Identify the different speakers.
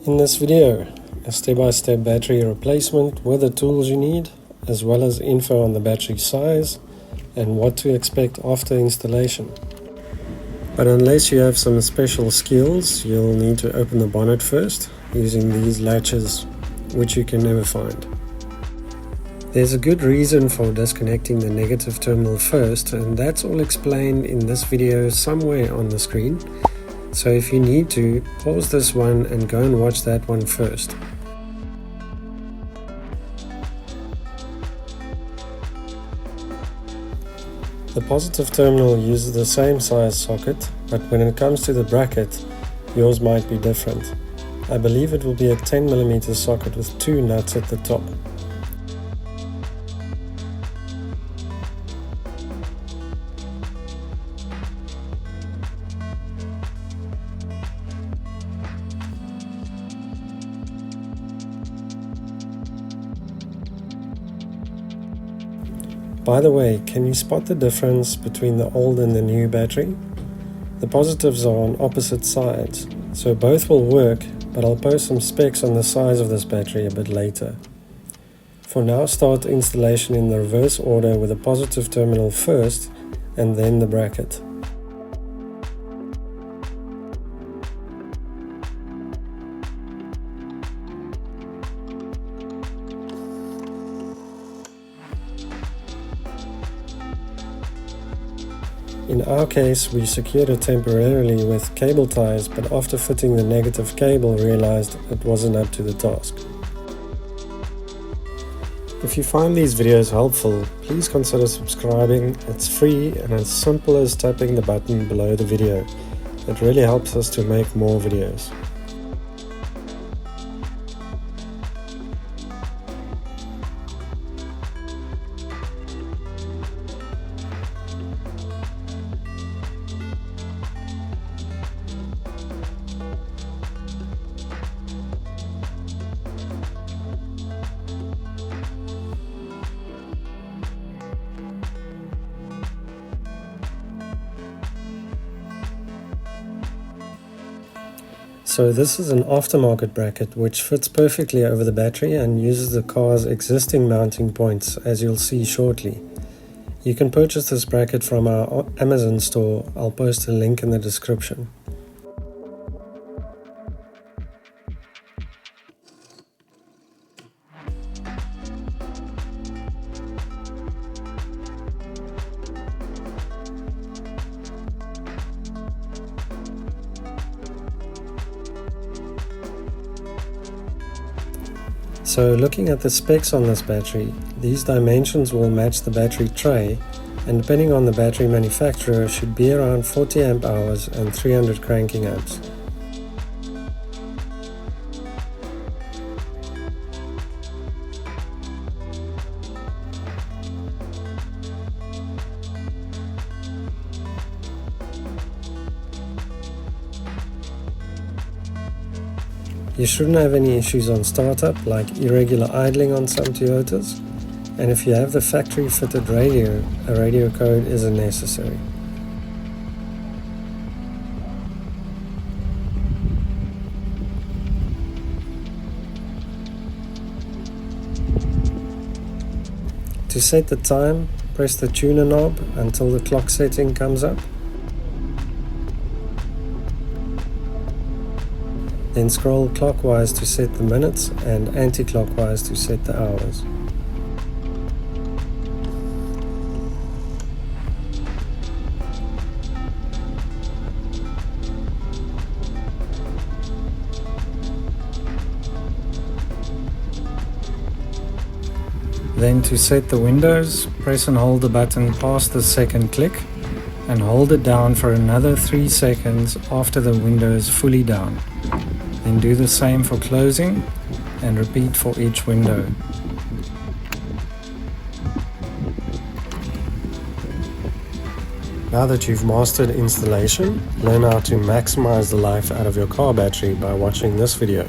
Speaker 1: In this video, a step-by-step battery replacement with the tools you need, as well as info on the battery size and what to expect after installation. But unless you have some special skills, you'll need to open the bonnet first using these latches, which you can never find. There's a good reason for disconnecting the negative terminal first, and that's all explained in this video somewhere on the screen. So if you need to, pause this one and go and watch that one first. The positive terminal uses the same size socket, but when it comes to the bracket, yours might be different. I believe it will be a 10mm socket with 2 nuts at the top. By the way, can you spot the difference between the old and the new battery? The positives are on opposite sides, so both will work, but I'll post some specs on the size of this battery a bit later. For now, start installation in the reverse order with the positive terminal first and then the bracket. In our case, we secured it temporarily with cable ties, but after fitting the negative cable realized it wasn't up to the task. If you find these videos helpful, please consider subscribing. It's free and as simple as tapping the button below the video. It really helps us to make more videos. So this is an aftermarket bracket which fits perfectly over the battery and uses the car's existing mounting points, as you'll see shortly. You can purchase this bracket from our Amazon store. I'll post a link in the description. So looking at the specs on this battery, these dimensions will match the battery tray, and depending on the battery manufacturer should be around 40 amp hours and 300 cranking amps. You shouldn't have any issues on startup, like irregular idling on some Toyotas, and if you have the factory fitted radio, a radio code isn't necessary. To set the time, press the tuner knob until the clock setting comes up. Then scroll clockwise to set the minutes and anti-clockwise to set the hours. Then to set the windows, press and hold the button past the second click and hold it down for another 3 seconds after the window is fully down. Then do the same for closing and repeat for each window. Now that you've mastered installation, learn how to maximize the life out of your car battery by watching this video.